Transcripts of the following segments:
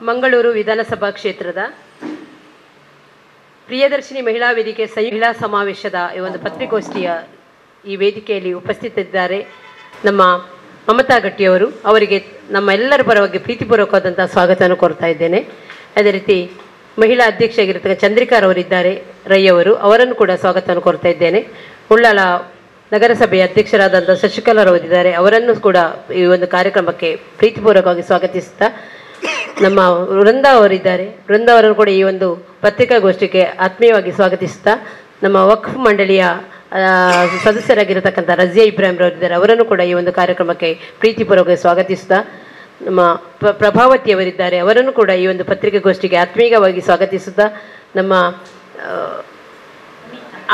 ಮಂಗಳೂರು ವಿಧಾನಸಭಾ ಕ್ಷೇತ್ರದ ಪ್ರಿಯದರ್ಶಿನಿ ಮಹಿಳಾ ವೇದಿಕೆ ಮಹಿಳಾ ಸಮಾವೇಶದ ಈ ಒಂದು ಪತ್ರಿಕಾಗೋಷ್ಠಿಯ ಈ ವೇದಿಕೆಯಲ್ಲಿ ಉಪಸ್ಥಿತರಿದ್ದಾರೆ ನಮ್ಮ ಮಮತಾ ಗಟ್ಟಿಯವರು. ಅವರಿಗೆ ನಮ್ಮ ಎಲ್ಲರ ಪರವಾಗಿ ಪ್ರೀತಿಪೂರ್ವಕವಾದಂಥ ಸ್ವಾಗತವನ್ನು ಕೋರ್ತಾ ಇದ್ದೇನೆ. ಅದೇ ರೀತಿ ಮಹಿಳಾ ಅಧ್ಯಕ್ಷೆಯಾಗಿರ್ತಕ್ಕ ಚಂದ್ರಿಕಾರವರಿದ್ದಾರೆ ರೈಯವರು, ಅವರನ್ನು ಕೂಡ ಸ್ವಾಗತವನ್ನು ಕೋರ್ತಾ ಇದ್ದೇನೆ. ಉಳ್ಳಾಲ ನಗರಸಭೆಯ ಅಧ್ಯಕ್ಷರಾದಂಥ ಶಶಿಕಲಾರವರಿದ್ದಾರೆ, ಅವರನ್ನು ಕೂಡ ಈ ಒಂದು ಕಾರ್ಯಕ್ರಮಕ್ಕೆ ಪ್ರೀತಿಪೂರ್ವಕವಾಗಿ ಸ್ವಾಗತಿಸುತ್ತಾ, ನಮ್ಮ ವೃಂದಾ ಅವರಿದ್ದಾರೆ, ವೃಂದಾ ಅವರನ್ನು ಕೂಡ ಈ ಒಂದು ಪತ್ರಿಕಾಗೋಷ್ಠಿಗೆ ಆತ್ಮೀಯವಾಗಿ ಸ್ವಾಗತಿಸುತ್ತಾ, ನಮ್ಮ ವಕ್ಫ್ ಮಂಡಳಿಯ ಸದಸ್ಯರಾಗಿರತಕ್ಕಂಥ ರಜಿಯಾ ಇಬ್ರಾಹಿಂ ರವರಿದ್ದಾರೆ, ಅವರನ್ನು ಕೂಡ ಈ ಒಂದು ಕಾರ್ಯಕ್ರಮಕ್ಕೆ ಪ್ರೀತಿಪೂರ್ವಕವಾಗಿ ಸ್ವಾಗತಿಸುತ್ತಾ, ನಮ್ಮ ಪ್ರಭಾವತಿಯವರಿದ್ದಾರೆ, ಅವರನ್ನು ಕೂಡ ಈ ಒಂದು ಪತ್ರಿಕಾಗೋಷ್ಠಿಗೆ ಆತ್ಮೀಯವಾಗಿ ಸ್ವಾಗತಿಸುತ್ತಾ, ನಮ್ಮ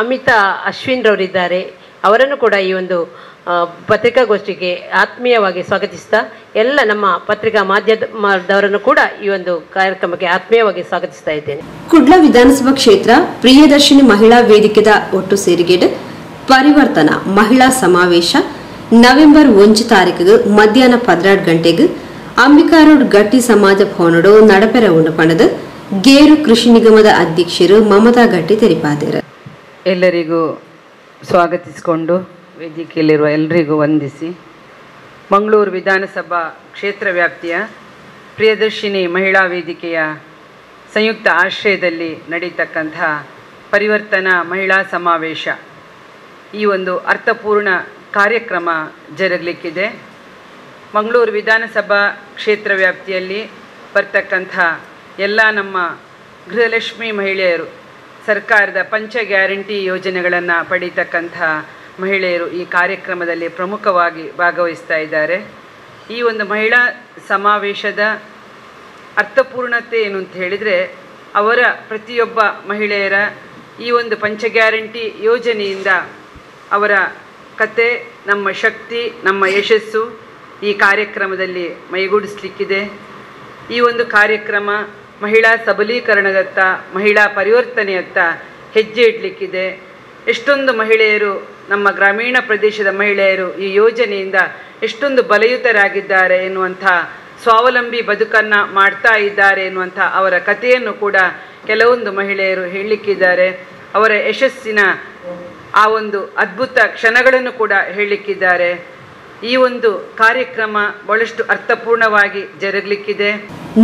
ಅಮಿತಾ ಅಶ್ವಿನ್ ರವರಿದ್ದಾರೆ, ಅವರನ್ನು ಕೂಡ ಈ ಒಂದು ಪತ್ರಿಕಾಗೋಷ್ಠಿಗೆ ಆತ್ಮೀಯವಾಗಿ ಸ್ವಾಗತಿಸ್ತಾ, ಎಲ್ಲ ನಮ್ಮ ಪತ್ರಿಕಾ ಮಾಧ್ಯಮದವರನ್ನು ಕೂಡ ಈ ಒಂದು ಕಾರ್ಯಕ್ರಮಕ್ಕೆ ಆತ್ಮೀಯವಾಗಿ ಸ್ವಾಗತಿಸ್ತಾ ಇದ್ದೇನೆ. ಕುಡ್ಲ ವಿಧಾನಸಭಾ ಕ್ಷೇತ್ರ ಪ್ರಿಯದರ್ಶಿನಿ ಮಹಿಳಾ ವೇದಿಕೆದ ಒಟ್ಟು ಸೇರಿಗೆಡ್ ಪರಿವರ್ತನ ಮಹಿಳಾ ಸಮಾವೇಶ ನವೆಂಬರ್ 1 ತಾರೀಕಿಗೆ ಮಧ್ಯಾಹ್ನ 12 ಗಂಟೆಗೆ ಅಂಬಿಕಾ ರೋಡ್ ಗಟ್ಟಿ ಸಮಾಜ ಭವನಡು ನಡಪೆರ ಉಂಡಪಣದ ಗೇರು ಕೃಷಿ ನಿಗಮದ ಅಧ್ಯಕ್ಷರು ಮಮತಾ ಗಟ್ಟಿ ತೆರಿಪಾದರು. ಎಲ್ಲರಿಗೂ ಸ್ವಾಗತಿಸಿಕೊಂಡು ವೇದಿಕೆಯಲ್ಲಿರುವ ಎಲ್ಲರಿಗೂ ವಂದಿಸಿ, ಮಂಗಳೂರು ವಿಧಾನಸಭಾ ಕ್ಷೇತ್ರ ವ್ಯಾಪ್ತಿಯ ಪ್ರಿಯದರ್ಶಿನಿ ಮಹಿಳಾ ವೇದಿಕೆಯ ಸಂಯುಕ್ತ ಆಶ್ರಯದಲ್ಲಿ ನಡೀತಕ್ಕಂಥ ಪರಿವರ್ತನಾ ಮಹಿಳಾ ಸಮಾವೇಶ ಈ ಒಂದು ಅರ್ಥಪೂರ್ಣ ಕಾರ್ಯಕ್ರಮ ಜರುಗಲಿಕ್ಕಿದೆ. ಮಂಗಳೂರು ವಿಧಾನಸಭಾ ಕ್ಷೇತ್ರ ವ್ಯಾಪ್ತಿಯಲ್ಲಿ ಬರ್ತಕ್ಕಂಥ ಎಲ್ಲ ನಮ್ಮ ಗೃಹಲಕ್ಷ್ಮಿ ಮಹಿಳೆಯರು, ಸರ್ಕಾರದ ಪಂಚ ಗ್ಯಾರಂಟಿ ಯೋಜನೆಗಳನ್ನು ಪಡೀತಕ್ಕಂಥ ಮಹಿಳೆಯರು ಈ ಕಾರ್ಯಕ್ರಮದಲ್ಲಿ ಪ್ರಮುಖವಾಗಿ ಭಾಗವಹಿಸ್ತಾ ಇದ್ದಾರೆ. ಈ ಒಂದು ಮಹಿಳಾ ಸಮಾವೇಶದ ಅರ್ಥಪೂರ್ಣತೆ ಏನು ಅಂತ ಹೇಳಿದರೆ, ಅವರ ಪ್ರತಿಯೊಬ್ಬ ಮಹಿಳೆಯರ ಈ ಒಂದು ಪಂಚ ಗ್ಯಾರಂಟಿ ಯೋಜನೆಯಿಂದ ಅವರ ಕತೆ, ನಮ್ಮ ಶಕ್ತಿ, ನಮ್ಮ ಯಶಸ್ಸು ಈ ಕಾರ್ಯಕ್ರಮದಲ್ಲಿ ಮೈಗೂಡಿಸ್ಲಿಕ್ಕಿದೆ. ಈ ಒಂದು ಕಾರ್ಯಕ್ರಮ ಮಹಿಳಾ ಸಬಲೀಕರಣದತ್ತ, ಮಹಿಳಾ ಪರಿವರ್ತನೆಯತ್ತ ಹೆಜ್ಜೆ ಇಡಲಿಕ್ಕಿದೆ. ಎಷ್ಟೊಂದು ಮಹಿಳೆಯರು, ನಮ್ಮ ಗ್ರಾಮೀಣ ಪ್ರದೇಶದ ಮಹಿಳೆಯರು ಈ ಯೋಜನೆಯಿಂದ ಎಷ್ಟೊಂದು ಬಲಯುತರಾಗಿದ್ದಾರೆ ಎನ್ನುವಂಥ, ಸ್ವಾವಲಂಬಿ ಬದುಕನ್ನು ಮಾಡ್ತಾ ಇದ್ದಾರೆ ಎನ್ನುವಂಥ ಅವರ ಕಥೆಯನ್ನು ಕೂಡ ಕೆಲವೊಂದು ಮಹಿಳೆಯರು ಹೇಳಲಿಕ್ಕಿದ್ದಾರೆ. ಅವರ ಯಶಸ್ಸಿನ ಆ ಒಂದು ಅದ್ಭುತ ಕ್ಷಣಗಳನ್ನು ಕೂಡ ಹೇಳಲಿಕ್ಕಿದ್ದಾರೆ. ಈ ಒಂದು ಕಾರ್ಯಕ್ರಮ ಬಹಳಷ್ಟು ಅರ್ಥಪೂರ್ಣವಾಗಿ ಜರುಗಲಿಕ್ಕಿದೆ.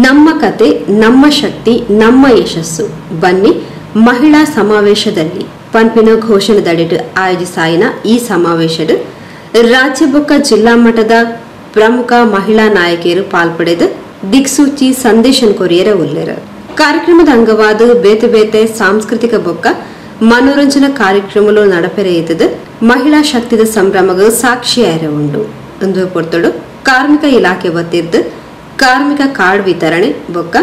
ನಮ್ಮ ಕತೆ, ನಮ್ಮ ಶಕ್ತಿ, ನಮ್ಮ ಯಶಸ್ಸು, ಬನ್ನಿ ಮಹಿಳಾ ಸಮಾವೇಶದಲ್ಲಿ ಪಂಪಿನ ಘೋಷಣೆದಡಿಟ್ಟು ಆಯೋಜಿಸಾಯಿನ ಈ ಸಮಾವೇಶದ ರಾಜ್ಯ ಬೊಕ್ಕ ಜಿಲ್ಲಾ ಮಟ್ಟದ ಪ್ರಮುಖ ಮಹಿಳಾ ನಾಯಕಿಯರು ಪಾಲ್ಪಡೆದು ದಿಕ್ಸೂಚಿ ಸಂದೇಶನ್ ಕೊರಿಯರ ಉಲ್ಲೇರ. ಕಾರ್ಯಕ್ರಮದ ಅಂಗವಾದ ಬೇತೆ ಬೇತೆ ಸಾಂಸ್ಕೃತಿಕ ಬೊಕ್ಕ ಮನೋರಂಜನಾ ಕಾರ್ಯಕ್ರಮಗಳು ನಡಪೆರೆಯುತ್ತದೆ. ಮಹಿಳಾ ಶಕ್ತಿದ ಸಂಭ್ರಮಗಳು ಸಾಕ್ಷಿಯಾರ ಉಂಡು ಎಂದು ಪೊರ್ತಡು ಕಾರ್ಮಿಕ ಇಲಾಖೆ ವತಿರ್ದು ಕಾರ್ಮಿಕ ಕಾರ್ಡ್ ವಿತರಣೆ ಬೊಕ್ಕ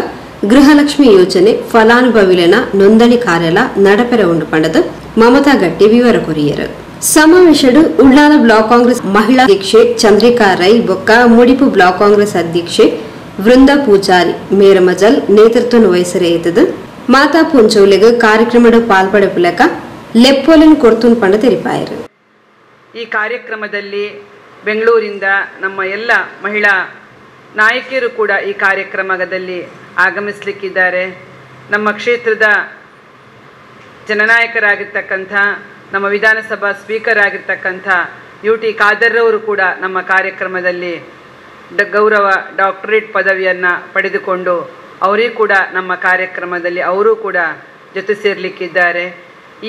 ಗೃಹಲಕ್ಷ್ಮಿ ಯೋಜನೆ ಫಲಾನುಭವಿಲನ ನೋಂದಣಿ ಕಾರ್ಯಾಲ ನಡಪೆರ ಉಂಡು ಪಂಡದ ಮಮತಾ ಗಟ್ಟಿ ವಿವರ ಕೊರಿಯರು. ಸಮಾವೇಶಡು ಉಳ್ಳಾಲ ಬ್ಲಾಕ್ ಕಾಂಗ್ರೆಸ್ ಮಹಿಳಾ ಅಧ್ಯಕ್ಷೆ ಚಂದ್ರಿಕಾ ರೈ ಬೊಕ್ಕ ಮುಡಿಪು ಬ್ಲಾಕ್ ಕಾಂಗ್ರೆಸ್ ಅಧ್ಯಕ್ಷೆ ವೃಂದಾ ಪೂಜಾರಿ ಮೇರಮಜಲ್ ನೇತೃತ್ವ ವಹಿಸರೆಯುತ್ತದೆ. ಮಾತಾ ಪುಂಚೌಲೆಗೆ ಕಾರ್ಯಕ್ರಮದ ಪಾಲ್ಪಡೆ ಪುಲಕ ಲೆಪ್ಪೋಲನ್ ಕೊರ್ತುನ್ ಪಂಡ ತೆರಿಪಾಯರು. ಈ ಕಾರ್ಯಕ್ರಮದಲ್ಲಿ ಬೆಂಗಳೂರಿಂದ ನಮ್ಮ ಎಲ್ಲ ಮಹಿಳಾ ನಾಯಕಿಯರು ಕೂಡ ಈ ಕಾರ್ಯಕ್ರಮದಲ್ಲಿ ಆಗಮಿಸಲಿಕ್ಕಿದ್ದಾರೆ. ನಮ್ಮ ಕ್ಷೇತ್ರದ ಜನನಾಯಕರಾಗಿರ್ತಕ್ಕಂಥ, ನಮ್ಮ ವಿಧಾನಸಭಾ ಸ್ಪೀಕರ್ ಆಗಿರ್ತಕ್ಕಂಥ UT ಖಾದರ್ರವರು ಕೂಡ ನಮ್ಮ ಕಾರ್ಯಕ್ರಮದಲ್ಲಿ ಗೌರವ ಡಾಕ್ಟರೇಟ್ ಪದವಿಯನ್ನು ಪಡೆದುಕೊಂಡು ಅವರೂ ಕೂಡ ನಮ್ಮ ಕಾರ್ಯಕ್ರಮದಲ್ಲಿ ಅವರೂ ಕೂಡ ಜೊತೆ ಸೇರಲಿಕ್ಕಿದ್ದಾರೆ.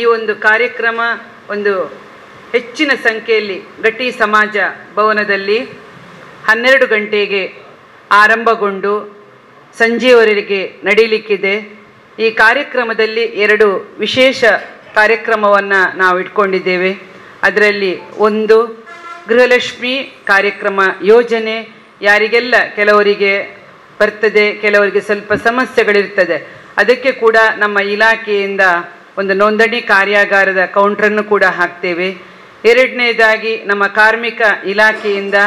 ಈ ಒಂದು ಕಾರ್ಯಕ್ರಮ ಒಂದು ಹೆಚ್ಚಿನ ಸಂಖ್ಯೆಯಲ್ಲಿ ಗಟ್ಟಿ ಸಮಾಜ ಭವನದಲ್ಲಿ 12 ಗಂಟೆಗೆ ಆರಂಭಗೊಂಡು ಸಂಜೆಯವರೆಗೆ ನಡೀಲಿಕ್ಕಿದೆ. ಈ ಕಾರ್ಯಕ್ರಮದಲ್ಲಿ 2 ವಿಶೇಷ ಕಾರ್ಯಕ್ರಮವನ್ನು ನಾವು ಇಟ್ಕೊಂಡಿದ್ದೇವೆ. ಅದರಲ್ಲಿ ಒಂದು ಗೃಹಲಕ್ಷ್ಮಿ ಕಾರ್ಯಕ್ರಮ ಯೋಜನೆ, ಯಾರಿಗೆಲ್ಲ ಕೆಲವರಿಗೆ ಬರ್ತದೆ, ಕೆಲವರಿಗೆ ಸ್ವಲ್ಪ ಸಮಸ್ಯೆಗಳಿರ್ತದೆ, ಅದಕ್ಕೆ ಕೂಡ ನಮ್ಮ ಇಲಾಖೆಯಿಂದ ಒಂದು ನೋಂದಣಿ ಕಾರ್ಯಾಗಾರದ ಕೌಂಟ್ರನ್ನು ಕೂಡ ಹಾಕ್ತೇವೆ. ಎರಡನೇದಾಗಿ ನಮ್ಮ ಕಾರ್ಮಿಕ ಇಲಾಖೆಯಿಂದ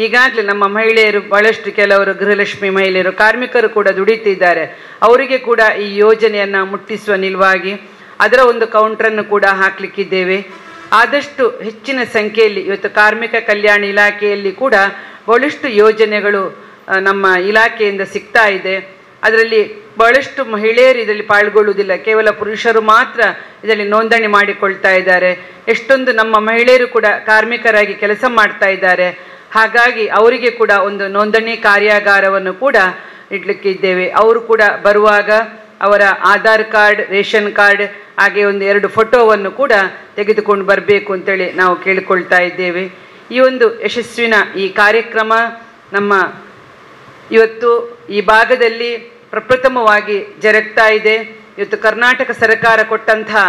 ಈಗಾಗಲೇ ನಮ್ಮ ಮಹಿಳೆಯರು ಬಹಳಷ್ಟು, ಕೆಲವರು ಗೃಹಲಕ್ಷ್ಮಿ ಮಹಿಳೆಯರು ಕಾರ್ಮಿಕರು ಕೂಡ ದುಡಿತಿದ್ದಾರೆ, ಅವರಿಗೆ ಕೂಡ ಈ ಯೋಜನೆಯನ್ನು ಮುಟ್ಟಿಸುವ ನಿಲುವಾಗಿ ಅದರ ಒಂದು ಕೌಂಟ್ರನ್ನು ಕೂಡ ಹಾಕಲಿಕ್ಕಿದ್ದೇವೆ. ಆದಷ್ಟು ಹೆಚ್ಚಿನ ಸಂಖ್ಯೆಯಲ್ಲಿ ಇವತ್ತು ಕಾರ್ಮಿಕ ಕಲ್ಯಾಣ ಇಲಾಖೆಯಲ್ಲಿ ಕೂಡ ಬಹಳಷ್ಟು ಯೋಜನೆಗಳು ನಮ್ಮ ಇಲಾಖೆಯಿಂದ ಸಿಗ್ತಾ ಇದೆ. ಅದರಲ್ಲಿ ಬಹಳಷ್ಟು ಮಹಿಳೆಯರು ಇದರಲ್ಲಿ ಪಾಲ್ಗೊಳ್ಳುವುದಿಲ್ಲ, ಕೇವಲ ಪುರುಷರು ಮಾತ್ರ ಇದರಲ್ಲಿ ನೋಂದಣಿ ಮಾಡಿಕೊಳ್ತಾ ಇದ್ದಾರೆ. ಎಷ್ಟೊಂದು ನಮ್ಮ ಮಹಿಳೆಯರು ಕೂಡ ಕಾರ್ಮಿಕರಾಗಿ ಕೆಲಸ ಮಾಡ್ತಾ ಇದ್ದಾರೆ. ಹಾಗಾಗಿ ಅವರಿಗೆ ಕೂಡ ಒಂದು ನೋಂದಣಿ ಕಾರ್ಯಾಗಾರವನ್ನು ಕೂಡ ಇಡ್ಲಿಕ್ಕಿದ್ದೇವೆ. ಅವರು ಕೂಡ ಬರುವಾಗ ಅವರ ಆಧಾರ್ ಕಾರ್ಡ್, ರೇಷನ್ ಕಾರ್ಡ್, ಹಾಗೆ ಒಂದು 2 ಫೋಟೋವನ್ನು ಕೂಡ ತೆಗೆದುಕೊಂಡು ಬರಬೇಕು ಅಂತೇಳಿ ನಾವು ಕೇಳಿಕೊಳ್ತಾ ಇದ್ದೇವೆ. ಈ ಒಂದು ಯಶಸ್ವಿನ ಈ ಕಾರ್ಯಕ್ರಮ ನಮ್ಮ ಇವತ್ತು ಈ ಭಾಗದಲ್ಲಿ ಪ್ರಪ್ರಥಮವಾಗಿ ಜರುಗ್ತಾ ಇದೆ. ಇವತ್ತು ಕರ್ನಾಟಕ ಸರ್ಕಾರ ಕೊಟ್ಟಂತಹ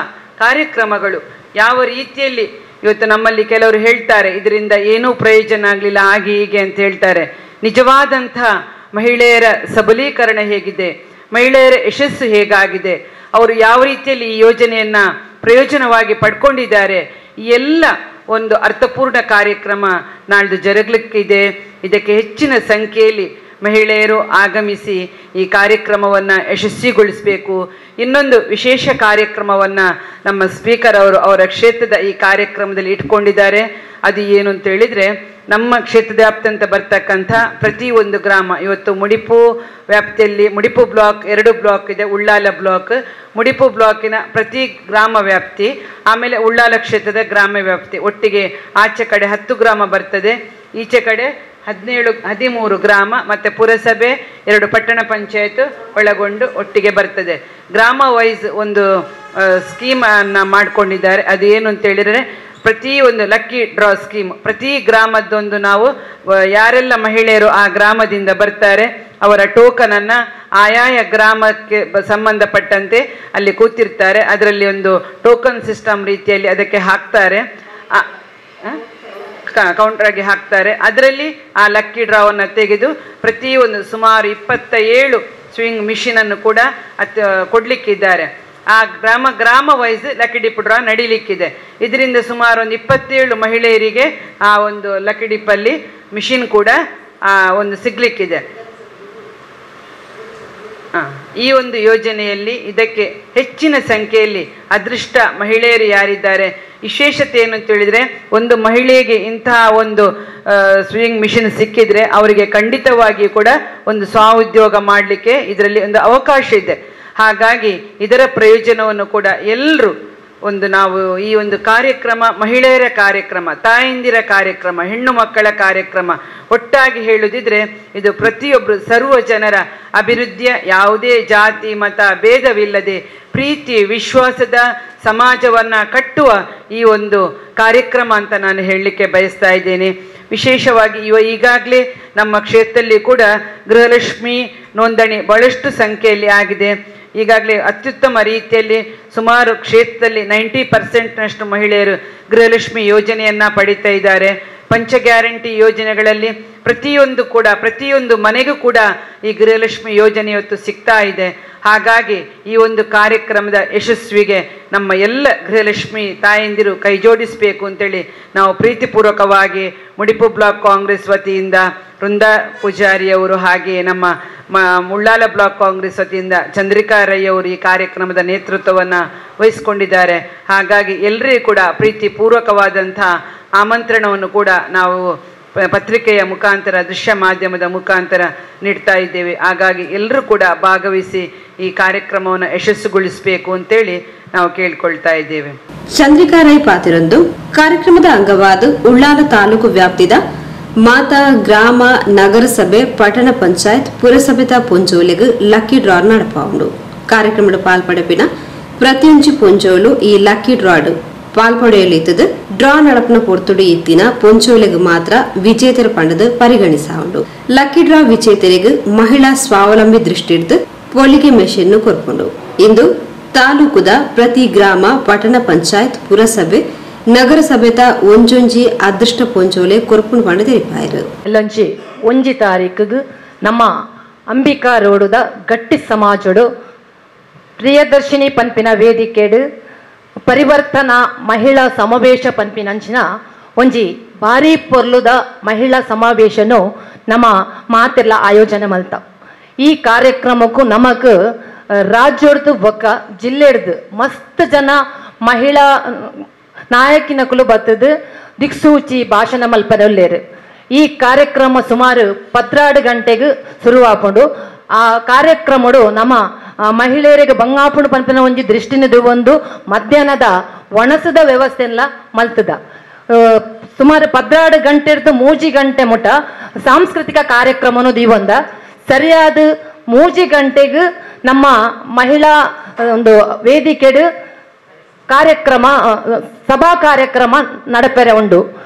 ಕಾರ್ಯಕ್ರಮಗಳು ಯಾವ ರೀತಿಯಲ್ಲಿ ಇವತ್ತು ನಮ್ಮಲ್ಲಿ ಕೆಲವರು ಹೇಳ್ತಾರೆ ಇದರಿಂದ ಏನೂ ಪ್ರಯೋಜನ ಆಗಲಿಲ್ಲ ಹಾಗೆ ಹೀಗೆ ಅಂತ ಹೇಳ್ತಾರೆ. ನಿಜವಾದಂಥ ಮಹಿಳೆಯರ ಸಬಲೀಕರಣ ಹೇಗಿದೆ, ಮಹಿಳೆಯರ ಯಶಸ್ಸು ಹೇಗಾಗಿದೆ, ಅವರು ಯಾವ ರೀತಿಯಲ್ಲಿ ಈ ಯೋಜನೆಯನ್ನು ಪ್ರಯೋಜನವಾಗಿ ಪಡ್ಕೊಂಡಿದ್ದಾರೆ, ಈ ಎಲ್ಲ ಒಂದು ಅರ್ಥಪೂರ್ಣ ಕಾರ್ಯಕ್ರಮ ನಾಳ್ದು ಜರುಗಲಿಕ್ಕಿದೆ. ಇದಕ್ಕೆ ಹೆಚ್ಚಿನ ಸಂಖ್ಯೆಯಲ್ಲಿ ಮಹಿಳೆಯರು ಆಗಮಿಸಿ ಈ ಕಾರ್ಯಕ್ರಮವನ್ನು ಯಶಸ್ವಿಗೊಳಿಸಬೇಕು. ಇನ್ನೊಂದು ವಿಶೇಷ ಕಾರ್ಯಕ್ರಮವನ್ನು ನಮ್ಮ ಸ್ಪೀಕರ್ ಅವರು ಅವರ ಕ್ಷೇತ್ರದ ಈ ಕಾರ್ಯಕ್ರಮದಲ್ಲಿ ಇಟ್ಕೊಂಡಿದ್ದಾರೆ. ಅದು ಏನು ಅಂತ ಹೇಳಿದರೆ, ನಮ್ಮ ಕ್ಷೇತ್ರದ ವ್ಯಾಪ್ತಿ ಅಂತ ಬರ್ತಕ್ಕಂಥ ಪ್ರತಿಯೊಂದು ಗ್ರಾಮ, ಇವತ್ತು ಮುಡಿಪು ವ್ಯಾಪ್ತಿಯಲ್ಲಿ ಮುಡಿಪು ಬ್ಲಾಕ್ 2 ಬ್ಲಾಕ್ ಇದೆ, ಉಳ್ಳಾಲ ಬ್ಲಾಕ್, ಮುಡಿಪು ಬ್ಲಾಕಿನ ಪ್ರತಿ ಗ್ರಾಮ ವ್ಯಾಪ್ತಿ, ಆಮೇಲೆ ಉಳ್ಳಾಲ ಕ್ಷೇತ್ರದ ಗ್ರಾಮ ವ್ಯಾಪ್ತಿ, ಒಟ್ಟಿಗೆ ಆಚೆ ಕಡೆ 10 ಗ್ರಾಮ ಬರ್ತದೆ, ಈಚೆ ಕಡೆ 13 ಗ್ರಾಮ ಮತ್ತು ಪುರಸಭೆ 2 ಪಟ್ಟಣ ಪಂಚಾಯತ್ ಒಳಗೊಂಡು ಒಟ್ಟಿಗೆ ಬರ್ತದೆ. ಗ್ರಾಮ ವೈಸ್ ಒಂದು ಸ್ಕೀಮನ್ನು ಮಾಡಿಕೊಂಡಿದ್ದಾರೆ. ಅದು ಏನು ಅಂತ ಹೇಳಿದರೆ, ಪ್ರತಿಯೊಂದು ಲಕ್ಕಿ ಡ್ರಾ ಸ್ಕೀಮ್, ಪ್ರತಿ ಗ್ರಾಮದ್ದೊಂದು ನಾವು ಯಾರೆಲ್ಲ ಮಹಿಳೆಯರು ಆ ಗ್ರಾಮದಿಂದ ಬರ್ತಾರೆ ಅವರ ಟೋಕನನ್ನು ಆಯಾಯ ಗ್ರಾಮಕ್ಕೆ ಸಂಬಂಧಪಟ್ಟಂತೆ ಅಲ್ಲಿ ಕೂತಿರ್ತಾರೆ, ಅದರಲ್ಲಿ ಒಂದು ಟೋಕನ್ ಸಿಸ್ಟಮ್ ರೀತಿಯಲ್ಲಿ ಅದಕ್ಕೆ ಹಾಕ್ತಾರೆ, ಕೌಂಟ್ರಾಗಿ ಹಾಕ್ತಾರೆ. ಅದರಲ್ಲಿ ಆ ಲಕ್ಕಿ ಡ್ರಾವನ್ನು ತೆಗೆದು ಪ್ರತಿಯೊಂದು ಸುಮಾರು 27 ಸ್ವಿಂಗ್ ಮಿಷಿನನ್ನು ಕೂಡ ಕೊಡಲಿಕ್ಕಿದ್ದಾರೆ. ಆ ಗ್ರಾಮ ವೈಸ್ ಲಕ್ಕಿ ಡಿಪ್ ಡ್ರಾ ನಡೀಲಿಕ್ಕಿದೆ. ಇದರಿಂದ ಸುಮಾರು ಒಂದು 27 ಮಹಿಳೆಯರಿಗೆ ಆ ಒಂದು ಲಕ್ಕಿ ಡಿಪ್ಪಲ್ಲಿ ಮಿಷಿನ್ ಕೂಡ ಒಂದು ಸಿಗ್ಲಿಕ್ಕಿದೆ. ಈ ಒಂದು ಯೋಜನೆಯಲ್ಲಿ ಇದಕ್ಕೆ ಹೆಚ್ಚಿನ ಸಂಖ್ಯೆಯಲ್ಲಿ ಅದೃಷ್ಟ ಮಹಿಳೆಯರು ಯಾರಿದ್ದಾರೆ, ವಿಶೇಷತೆ ಏನು ಅಂತ ಹೇಳಿದರೆ, ಒಂದು ಮಹಿಳೆಗೆ ಇಂತಹ ಒಂದು ಸ್ವಿಂಗ್ ಮಿಷಿನ್ ಸಿಕ್ಕಿದ್ರೆ ಅವರಿಗೆ ಖಂಡಿತವಾಗಿಯೂ ಕೂಡ ಒಂದು ಸ್ವಉದ್ಯೋಗ ಮಾಡಲಿಕ್ಕೆ ಇದರಲ್ಲಿ ಒಂದು ಅವಕಾಶ ಇದೆ. ಹಾಗಾಗಿ ಇದರ ಪ್ರಯೋಜನವನ್ನು ಕೂಡ ಎಲ್ಲರೂ ನಾವು ಈ ಒಂದು ಕಾರ್ಯಕ್ರಮ, ಮಹಿಳೆಯರ ಕಾರ್ಯಕ್ರಮ, ತಾಯಂದಿರ ಕಾರ್ಯಕ್ರಮ, ಹೆಣ್ಣು ಮಕ್ಕಳ ಕಾರ್ಯಕ್ರಮ ಒಟ್ಟಾಗಿ ಹೇಳುದಿದ್ರೆ ಇದು ಪ್ರತಿಯೊಬ್ಬರು ಸರ್ವ ಜನರ ಅಭಿವೃದ್ಧಿಯ, ಯಾವುದೇ ಜಾತಿ ಮತ ಭೇದವಿಲ್ಲದೆ ಪ್ರೀತಿ ವಿಶ್ವಾಸದ ಸಮಾಜವನ್ನು ಕಟ್ಟುವ ಈ ಒಂದು ಕಾರ್ಯಕ್ರಮ ಅಂತ ನಾನು ಹೇಳಲಿಕ್ಕೆ ಬಯಸ್ತಾ ಇದ್ದೇನೆ. ವಿಶೇಷವಾಗಿ ಈಗಾಗಲೇ ನಮ್ಮ ಕ್ಷೇತ್ರದಲ್ಲಿ ಕೂಡ ಗೃಹಲಕ್ಷ್ಮಿ ನೋಂದಣಿ ಬಹಳಷ್ಟು ಸಂಖ್ಯೆಯಲ್ಲಿ ಆಗಿದೆ. ಈಗಾಗಲೇ ಅತ್ಯುತ್ತಮ ರೀತಿಯಲ್ಲಿ ಸುಮಾರು ಕ್ಷೇತ್ರದಲ್ಲಿ 90% ಮಹಿಳೆಯರು ಗೃಹಲಕ್ಷ್ಮಿ ಯೋಜನೆಯನ್ನು ಪಡಿತಾ ಇದ್ದಾರೆ. ಪಂಚ ಗ್ಯಾರಂಟಿ ಯೋಜನೆಗಳಲ್ಲಿ ಪ್ರತಿಯೊಂದು ಮನೆಗೂ ಕೂಡ ಈ ಗೃಹಲಕ್ಷ್ಮಿ ಯೋಜನೆ ಇವತ್ತು ಸಿಗ್ತಾ ಇದೆ. ಹಾಗಾಗಿ ಈ ಒಂದು ಕಾರ್ಯಕ್ರಮದ ಯಶಸ್ವಿಗೆ ನಮ್ಮ ಎಲ್ಲ ಗೃಹಲಕ್ಷ್ಮಿ ತಾಯಂದಿರು ಕೈ ಜೋಡಿಸಬೇಕು ಅಂತೇಳಿ ನಾವು ಪ್ರೀತಿಪೂರ್ವಕವಾಗಿ ಮುಡಿಪು ಬ್ಲಾಕ್ ಕಾಂಗ್ರೆಸ್ ವತಿಯಿಂದ ವೃಂದಾ ಪೂಜಾರಿಯವರು, ಹಾಗೆ ನಮ್ಮ ಉಳ್ಳಾಲ ಬ್ಲಾಕ್ ಕಾಂಗ್ರೆಸ್ ವತಿಯಿಂದ ಚಂದ್ರಿಕಾ ರೈ ಅವರು ಈ ಕಾರ್ಯಕ್ರಮದ ನೇತೃತ್ವವನ್ನು ವಹಿಸಿಕೊಂಡಿದ್ದಾರೆ. ಹಾಗಾಗಿ ಎಲ್ಲರಿಗೂ ಕೂಡ ಪ್ರೀತಿಪೂರ್ವಕವಾದಂಥ ಆಮಂತ್ರಣವನ್ನು ಕೂಡ ನಾವು ಪತ್ರಿಕೆಯ ಮುಖಾಂತರ, ದೃಶ್ಯ ಮಾಧ್ಯಮದ ಮುಖಾಂತರ ನೀಡ್ತಾ ಇದ್ದೇವೆ. ಹಾಗಾಗಿ ಎಲ್ಲರೂ ಕೂಡ ಭಾಗವಹಿಸಿ ಈ ಕಾರ್ಯಕ್ರಮವನ್ನು ಯಶಸ್ಸುಗೊಳಿಸಬೇಕು ಅಂತೇಳಿ ನಾವು ಕೇಳ್ಕೊಳ್ತಾ ಇದ್ದೇವೆ. ಚಂದ್ರಿಕಾ ರೈ ಪಾತಿರೊಂದು ಕಾರ್ಯಕ್ರಮದ ಅಂಗವಾದ ಉಳ್ಳಾಲ ತಾಲೂಕು ವ್ಯಾಪ್ತಿದ ಮಾತಾ ಗ್ರಾಮ ನಗರಸಭೆ ಪಟ್ಟಣ ಪಂಚಾಯತ್ ಪುರಸಭೆದ ಪೊಂಜೋಲೆಗ್ ಲಕ್ಕಿ ಡ್ರಾ ನಡಪಾವುಂಡು. ಕಾರ್ಯಕ್ರಮದ ಪಾಲ್ಪಡಪಿನ ಪ್ರತಿಯೊಂದು ಪೊಂಜೋಲು ಈ ಲಕ್ಕಿ ಡ್ರಾಡ್ ಪಾಲ್ಪಡೆಯಲಿದ್ದು ಡ್ರಾ ನಡಪನ ಪೊರ್ತುಡು ಇತ್ತಿನ ಪೊಂಚೋಲೆಗ್ ಮಾತ್ರ ವಿಜೇತರ ಪಂಡದ ಪರಿಗಣಿಸಾವುಂಡು. ಲಕ್ಕಿ ಡ್ರಾ ವಿಜೇತರಿಗೆ ಮಹಿಳಾ ಸ್ವಾವಲಂಬಿ ದೃಷ್ಟಿಡ್ದು ಪೊಲಿಗೆ ಮೆಷಿನ್ ಕೊರ್ಪುಂಡು. ಇಂದು ತಾಲೂಕುದ ಪ್ರತಿ ಗ್ರಾಮ ಪಟ್ಟಣ ಪಂಚಾಯತ್ ಪುರಸಭೆ ನಗರಸಭೆದ ಒಂಜೊಂಜಿ ಅದೃಷ್ಟ ಪೊಂಚೋಲೆ ಕೊರ್ಪುಂಡು ಪಂಡ ತೆರಿಪಾಯರು. ಎಲ್ಲೊಂಜಿ 1 ತಾರೀಕಿಗೆ ನಮ್ಮ ಅಂಬಿಕಾ ರೋಡುದ ಗಟ್ಟಿ ಸಮಾಜಡು ಪ್ರಿಯದರ್ಶಿನಿ ಪನ್ಪಿನ ವೇದಿಕೆಡು ಪರಿವರ್ತನಾ ಮಹಿಳಾ ಸಮಾವೇಶ ಪನ್ಪಿನಂಚಿನ ಒಂಜಿ ಭಾರಿ ಪೊರ್ಲುದ ಮಹಿಳಾ ಸಮಾವೇಶನು ನಮ್ಮ ಮಾತೆಲ್ಲ ಆಯೋಜನೆ ಮಲ್ತ. ಈ ಕಾರ್ಯಕ್ರಮಕ್ಕೂ ನಮಕ್ ರಾಜ್ಯಡ್ದು ಬೊಕ್ಕ ಜಿಲ್ಲೆಡ್ದು ಮಸ್ತ್ ಜನ ಮಹಿಳಾ ನಾಯಕಿನಕುಲು ಬತ್ತದು ದಿಕ್ಸೂಚಿ ಭಾಷಣ ಮಲ್ಪದಲ್ಲೇರು. ಈ ಕಾರ್ಯಕ್ರಮ ಸುಮಾರು 12 ಗಂಟೆಗೆ ಶುರುವಾಪುಂಡು. ಆ ಕಾರ್ಯಕ್ರಮಡು ನಮ್ಮ ಮಹಿಳೆಯರಿಗೆ ಬಂಗಾಪುಡು ಪನ್ಪಿನ ಒಂಜಿ ದೃಷ್ಟಿನದು ಒಂದು ಮಧ್ಯಾಹ್ನದ ಒಣಸದ ವ್ಯವಸ್ಥೆ ಎಲ್ಲ ಮಲ್ತದ. ಸುಮಾರು 12 ಗಂಟೆ ಇರ್ದು 3 ಗಂಟೆ ಮುಟ ಸಾಂಸ್ಕೃತಿಕ ಕಾರ್ಯಕ್ರಮನು ದೀವಂದ. ಸರಿಯಾದ 3 ಗಂಟೆಗೆ ನಮ್ಮ ಮಹಿಳಾ ಒಂದು ವೇದಿಕೆಡು ಕಾರ್ಯಕ್ರಮ ಸಭಾ ಕಾರ್ಯಕ್ರಮ ನಡಪೆರೆ ಉಂಡು.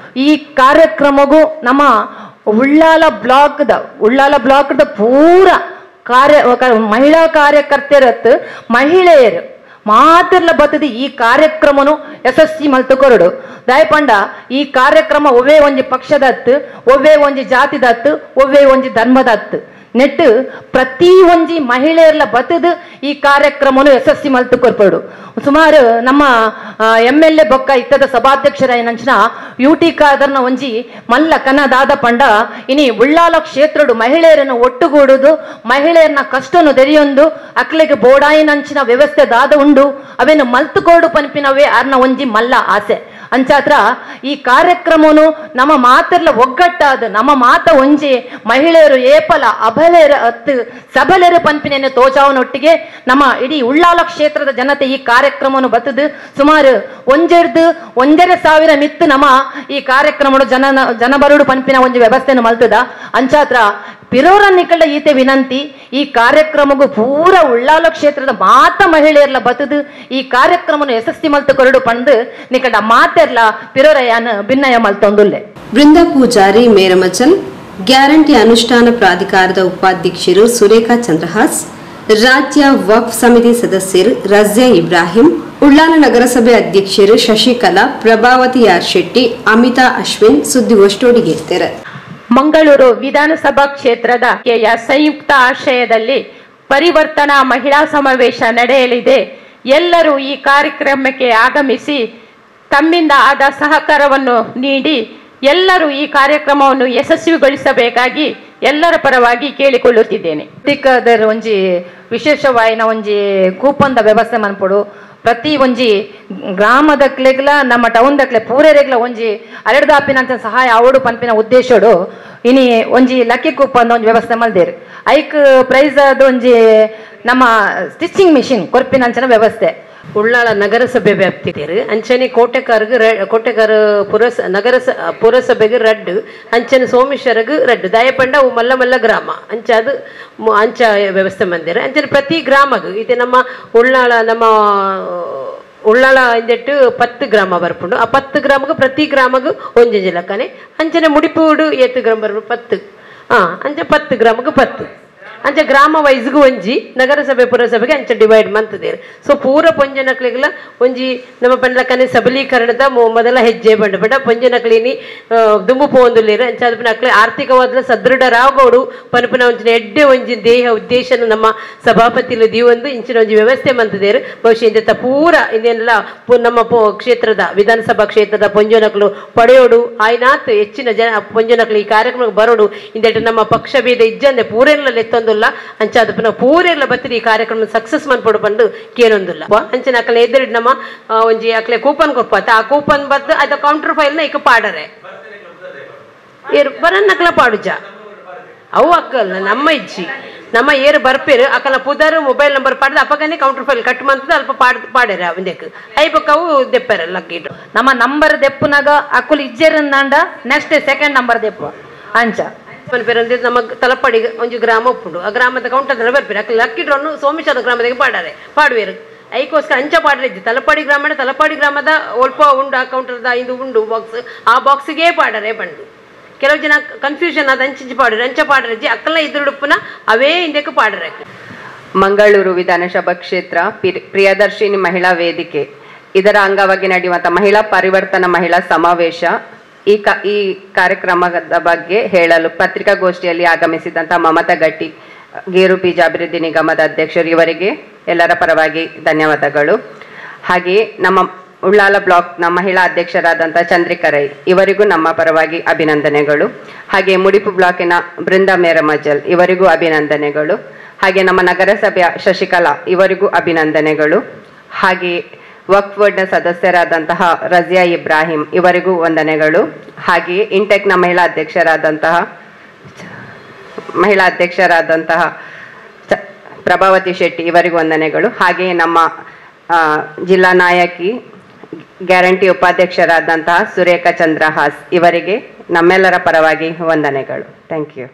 ಈ ಕಾರ್ಯಕ್ರಮಗೂ ನಮ್ಮ ಉಳ್ಳಾಲ ಬ್ಲಾಕ್ದ ಪೂರ ಮಹಿಳಾ ಕಾರ್ಯಕರ್ತೆರತ್ತು ಮಹಿಳೆಯರು ಮಾತೆಲ್ಲ ಬತ್ತದ ಈ ಕಾರ್ಯಕ್ರಮನು ಯಶಸ್ವಿ ಮಲ್ತುಕೊರಡು ದಯಪಂಡ. ಈ ಕಾರ್ಯಕ್ರಮ ಒವ್ವೇ ಒಂಜಿ ಪಕ್ಷದತ್ತು, ಒವ್ವೇ ಒಂಜಿ ಜಾತಿದತ್ತು, ಒವ್ವೇ ಒಂಜಿ ಧರ್ಮದತ್ತು ನೆಟ್ಟು ಪ್ರತಿ ಒಂಜಿ ಮಹಿಳೆಯರ್ಲ ಬತ್ತದು ಈ ಕಾರ್ಯಕ್ರಮನು ಯಶಸ್ವಿ ಮಲ್ತು ಕೊರ್ಪಡು. ಸುಮಾರು ನಮ್ಮ MLA ಬೊಕ್ಕ ಇತ್ತದ ಸಭಾಧ್ಯಕ್ಷರ ಏನಂಚಿನ UT ಖಾದರ್ನ ಒಂಜಿ ಮಲ್ಲ ಕನ್ನದಾದ ಪಂಡ ಇನಿ ಉಳ್ಳಾಲ ಕ್ಷೇತ್ರಡು ಮಹಿಳೆಯರನ್ನು ಒಟ್ಟುಗೂಡುದು, ಮಹಿಳೆಯರನ್ನ ಕಷ್ಟನು ತೆರೆಯೊಂದು ಅಕ್ಲೆಗೆ ಬೋಡಾಯಿನಂಚಿನ ವ್ಯವಸ್ಥೆ ದಾದ ಉಂಡು ಅವೇನು ಮಲ್ತುಕೋಡು ಪನ್ಪಿನವೇ ಅರ್ನ ಒಂಜಿ ಮಲ್ಲ ಆಸೆ ಅಂಚಾತ್ರ ಈ ಕಾರ್ಯಕ್ರಮನು ನಮ್ಮ ಮಾತೆಲ್ಲ ಒಗ್ಗಟ್ಟಾದ ನಮ್ಮ ಮಾತ ಒಂಜಿ ಮಹಿಳೆಯರು ಏಪಲ ಅಬಲೆರ ಹತ್ತು ಸಬಲೆರ ಪನ್ಪಿನ ತೋಚಾವನೊಟ್ಟಿಗೆ ನಮ್ಮ ಇಡೀ ಉಳ್ಳಾಲ ಕ್ಷೇತ್ರದ ಜನತೆ ಈ ಕಾರ್ಯಕ್ರಮವನ್ನು ಬತ್ತದು. ಸುಮಾರು 1,500 ಮಿತ್ತು ನಮ್ಮ ಈ ಕಾರ್ಯಕ್ರಮ ಜನಬರುಡು ಪನ್ಪಿನ ಒಂಜಿ ವ್ಯವಸ್ಥೆಯನ್ನು ಮಲ್ತದ ಅಂಚಾತ್ರ ಪಿರೋರ ನಿಕಳ ಈತೆ ವಿನಂತಿ. ಈ ಕಾರ್ಯಕ್ರಮಗೂ ಪೂರ ಉಳ್ಳಾಲ ಕ್ಷೇತ್ರದ ಮಾತ ಮಹಿಳೆಯರ್ಲ ಬತ್ತದು ಈ ಕಾರ್ಯಕ್ರಮವನ್ನು ಯಶಸ್ವಿ ಮಲ್ತು ಕೊರಡು ಪಂದು ನಿಕಟ ಮಾತೆರ್ಲ ಪಿರೋರಯಾನ ಭಿನ್ನಯ ಮಲ್ತೊಂದುಲ್ಲೆ. ಬೃಂದಾ ಪೂಜಾರಿ ಮೇರಮಚಲ್, ಗ್ಯಾರಂಟಿ ಅನುಷ್ಠಾನ ಪ್ರಾಧಿಕಾರದ ಉಪಾಧ್ಯಕ್ಷರು ಸುರೇಖಾ ಚಂದ್ರಹಾಸ್, ರಾಜ್ಯ ವಕ್ಫ್ ಸಮಿತಿ ಸದಸ್ಯರು ರಜ್ಯಾ ಇಬ್ರಾಹಿಂ, ಉಳ್ಳಾಲ ನಗರಸಭೆ ಅಧ್ಯಕ್ಷರು ಶಶಿಕಲಾ, ಪ್ರಭಾವತಿ ಆರ್ ಶೆಟ್ಟಿ, ಅಮಿತಾ ಅಶ್ವಿನ್ ಸುದ್ದಿಗೋಷ್ಠಿಯೊಡಿಗೆತ್ತರು. ಮಂಗಳೂರು ವಿಧಾನಸಭಾ ಕ್ಷೇತ್ರದ ಸಂಯುಕ್ತ ಆಶ್ರಯದಲ್ಲಿ ಪರಿವರ್ತನಾ ಮಹಿಳಾ ಸಮಾವೇಶ ನಡೆಯಲಿದೆ. ಎಲ್ಲರೂ ಈ ಕಾರ್ಯಕ್ರಮಕ್ಕೆ ಆಗಮಿಸಿ ತಮ್ಮಿಂದ ಆದ ಸಹಕಾರವನ್ನು ನೀಡಿ ಎಲ್ಲರೂ ಈ ಕಾರ್ಯಕ್ರಮವನ್ನು ಯಶಸ್ವಿಗೊಳಿಸಬೇಕಾಗಿ ಎಲ್ಲರ ಪರವಾಗಿ ಕೇಳಿಕೊಳ್ಳುತ್ತಿದ್ದೇನೆ. ಅದರ ಒಂಜಿ ವಿಶೇಷವಾಯಿನ ಒಂಜಿ ಕೂಪನ್ದ ವ್ಯವಸ್ಥೆ ಮನ್ಪಡು ಪ್ರತಿ ಒಂಜಿ ಗ್ರಾಮದಕ್ಲೆಗ್ಲ ನಮ್ಮ ಟೌನ್ದಕ್ಲೆ ಪೂರೆರೆಗ್ಲ ಒಂಜಿ ಅರೆಡ್ದಾಪಿನಂತ ಸಹಾಯ ಅವಡು ಪನ್ಪಿನ ಉದ್ದೇಶಡು ಇನಿ ಒಂಜಿ ಲಕ್ಕಿ ಕೂಪನ್ ಒಂಜಿ ವ್ಯವಸ್ಥೆ ಮಲ್ದೇರು. ಐಕ್ ಪ್ರೈಸ್ ಅದು ಒಂಜಿ ನಮ್ಮ ಸ್ಟಿಚಿಂಗ್ ಮಿಷಿನ್ ಕೊರ್ಪಿನಂಚನ ವ್ಯವಸ್ಥೆ. ಉಳ್ಳಾಳ ನಗರಸಭೆ ವ್ಯಾಪ್ತಿದೇರು ಅಂಚನೆ ಕೋಟೆಗಾರ ಪುರಸಭೆಗೆ ರಡ್ಡು ಅಂಚನೆ ಸೋಮೇಶ್ವರಗೆ ರಡ್ಡು ದಯಪಂಡ ಅವು ಮಲ್ಲ ಮಲ್ಲ ಗ್ರಾಮ ಅಂಚಾದು ಅಂಚ ವ್ಯವಸ್ಥೆ ಮಂದಿರ ಅಂಚನೆ ಪ್ರತಿ ಗ್ರಾಮಗೂ ಇದು ನಮ್ಮ ಉಳ್ಳಾಳ ಇಂದೆಟ್ಟು 10 ಗ್ರಾಮ ಬರ್ಪುಂಡು. ಆ 10 ಗ್ರಾಮಗೂ ಪ್ರತಿ ಗ್ರಾಮಗೂ ಒಂಜೊಂಜಿ ಲಕ್ಕನೆ ಅಂಚನೆ ಮುಡಿಪೂಡು 8 ಗ್ರಾಮ ಬರ್ಪು 10 ಅಂಚ 10 ಗ್ರಾಮಗೂ 10 ಅಂಚ ಗ್ರಾಮ ವೈಸ್ಗೂ ಒಂಜಿ ನಗರಸಭೆ ಪುರಸಭೆಗೆ ಅಂಚ ಡಿವೈಡ್ ಮಂತದೇರು. ಸೊ ಪೂರ ಪೊಂಜನಕ್ಲಿಗೆಲ್ಲ ಒಂಜಿ ನಮ್ಮ ಪಂಡ್ಲಕ್ಕನೆ ಸಬಲೀಕರಣದ ಮೊದಲ ಹೆಜ್ಜೆ ಬಂಡ ಪೊಂಜನಕ್ಲಿನಿ ದುಂಬು ಪೋಂದುಲೇರು ಅಂಚ ಅದನ್ನ ಅಕ್ಲೆ ಆರ್ಥಿಕವಾದ ಸದೃಢರಾಗೋಡು ಪನಪನ ಒಂಚಿನ ಎಡ್ಡೆ ಒಂಜಿ ದೇಹ ಉದ್ದೇಶನ ನಮ್ಮ ಸಭಾಪತಿಲು ದೀವೊಂದು ಇಂಚಿನ ಒಂಜಿ ವ್ಯವಸ್ಥೆ ಮಂತದೇರು. ಬಹುಶಃ ಇಂದ ಪೂರ ಇನ್ನೇನೆಲ್ಲ ನಮ್ಮ ಕ್ಷೇತ್ರದ ವಿಧಾನಸಭಾ ಕ್ಷೇತ್ರದ ಪೊಂಜನಕ್ಲು ಪಡೆಯೋಡು ಆಯ್ನಾತ್ ಹೆಚ್ಚಿನ ಪೊಂಜನಕ್ಲು ಈ ಕಾರ್ಯಕ್ರಮಕ್ಕೆ ಬರೋಡು ಇಂದೆಟ್ಟು ನಮ್ಮ ಪಕ್ಷ ಭೇದ ಇಜ್ಜಂದೆ ಪೂರೆಲ್ಲ ಎತ್ತೊಂದು ಅಂಚಾದ ಪೂರೆಲ್ಲ ಬತ್ತಿ ಈ ಕಾರ್ಯಕ್ರಮ ಸಕ್ಸಸ್ ಮನ್ಪಡು ಬಂದು ಕೇಳೊಂದಿಲ್ಲ ಅಂಚನ ಅಕ್ಲೆ ಎದುರು ನಮ್ಮ ಒಂಜಿ ಅಕ್ಲೆ ಕೂಪನ್ ಕೊಪ್ಪಾತ ಆ ಕೂಪನ್ ಬದ್ದು ಅದ ಕೌಂಟರ್ ಫೈಲ್ ನ ಈಗ ಪಾಡರೆ ಬರನ್ನಕ್ಲ ಪಾಡುಜ ಅವು ಅಕ್ಕಲ್ಲ ನಮ್ಮ ಇಜ್ಜಿ ನಮ್ಮ ಏರು ಬರ್ಪೇರು ಅಕ್ಕಲ ಪುದರ್ ಮೊಬೈಲ್ ನಂಬರ್ ಪಾಡ್ದು ಅಪ್ಪಗನೆ ಕೌಂಟರ್ ಫೈಲ್ ಕಟ್ ಮಂತದ ಅಲ್ಪ ಪಾಡ್ಯಾರ ಅವಂದಕ್ಕೆ ಐಬಕ್ಕವು ದೆಪ್ಪರ ಲಕ್ಕಿಟ್ಟು ನಮ್ಮ ನಂಬರ್ ದೆಪ್ಪುನಾಗ ಅಕ್ಕುಲ್ ಇಜ್ಜೆರಂದಾಂಡ ನೆಕ್ಸ್ಟ್ ಸೆಕೆಂಡ್ ನಂಬರ್ ದೆಪ್ಪು ಅಂಚ ಪೇರಂದ್ರೆ ನಮ್ಮ ತಲಪಾಡಿ ಒಂಜಿ ಗ್ರಾಮ ಉಪ್ಪುಂಡು ಆ ಗ್ರಾಮದ ಕೌಂಟರ್ ಬರ್ಪೇರು ಅಕ್ಕ ಲಕ್ಕಿಡ್ರನ್ನು ಸೋಮೇಶ್ವರ ಗ್ರಾಮದಾಗೆ ಪಾಡುವೇರು ಐಕೋಸ್ಕರ ಅಂಚ ಪಾಡ್ರಿದ್ದೆ ತಲಪಾಡಿ ಗ್ರಾಮದ ಒಲ್ಪ ಉಂಡು ಆ ಕೌಂಟರ್ದ ಇದು ಉಂಡು ಬಾಕ್ಸ್ ಆ ಬಾಕ್ಸಿಗೆ ಪಾಡರೆ ಬಂಡು ಕೆಲವು ಜನ ಕನ್ಫ್ಯೂಷನ್ ಅದು ಅಂಚಿ ಪಾಡ್ರಿ ಅಂಚ ಪಾಡ್ರಜ್ಜಿ ಅಕ್ಕಲ್ಲ ಇದ್ರುಡುಪ್ಪನ ಅವೇ ಹಿಂದಕ್ಕೆ ಪಾಡ್ರೆ. ಮಂಗಳೂರು ವಿಧಾನಸಭಾ ಕ್ಷೇತ್ರ ಪ್ರಿಯದರ್ಶಿನಿ ಮಹಿಳಾ ವೇದಿಕೆ ಇದರ ಅಂಗವಾಗಿ ನಡೆಯುವಂಥ ಮಹಿಳಾ ಪರಿವರ್ತನಾ ಮಹಿಳಾ ಸಮಾವೇಶ ಈ ಕಾರ್ಯಕ್ರಮದ ಬಗ್ಗೆ ಹೇಳಲು ಪತ್ರಿಕಾಗೋಷ್ಠಿಯಲ್ಲಿ ಆಗಮಿಸಿದಂಥ ಮಮತಾ ಗಟ್ಟಿ ಗೇರು ಬೀಜ ಅಭಿವೃದ್ಧಿ ನಿಗಮದ ಅಧ್ಯಕ್ಷರು ಇವರಿಗೆ ಎಲ್ಲರ ಪರವಾಗಿ ಧನ್ಯವಾದಗಳು. ಹಾಗೆಯೇ ನಮ್ಮ ಉಳ್ಳಾಲ ಬ್ಲಾಕ್ನ ಮಹಿಳಾ ಅಧ್ಯಕ್ಷರಾದಂಥ ಚಂದ್ರಿಕಾ ರೈ ಇವರಿಗೂ ನಮ್ಮ ಪರವಾಗಿ ಅಭಿನಂದನೆಗಳು. ಹಾಗೆ ಮುಡಿಪು ಬ್ಲಾಕಿನ ಬೃಂದಾ ಮೇರಮಜಲ್ ಇವರಿಗೂ ಅಭಿನಂದನೆಗಳು. ಹಾಗೆ ನಮ್ಮ ನಗರಸಭೆಯ ಶಶಿಕಲಾ ಇವರಿಗೂ ಅಭಿನಂದನೆಗಳು. ಹಾಗೆ ವಕ್ಫ್ ಬೋರ್ಡ್ನ ಸದಸ್ಯರಾದಂತಹ ರಜಿಯಾ ಇಬ್ರಾಹಿಂ ಇವರಿಗೂ ವಂದನೆಗಳು. ಹಾಗೆಯೇ ಇಂಟೆಕ್ನ ಮಹಿಳಾ ಅಧ್ಯಕ್ಷರಾದಂತಹ ಪ್ರಭಾವತಿ ಶೆಟ್ಟಿ ಇವರಿಗೂ ವಂದನೆಗಳು. ಹಾಗೆಯೇ ನಮ್ಮ ಜಿಲ್ಲಾ ನಾಯಕಿ ಗ್ಯಾರಂಟಿ ಉಪಾಧ್ಯಕ್ಷರಾದಂತಹ ಸುರೇಖಾ ಚಂದ್ರಹಾಸ್ ಇವರಿಗೆ ನಮ್ಮೆಲ್ಲರ ಪರವಾಗಿ ವಂದನೆಗಳು. Thank you.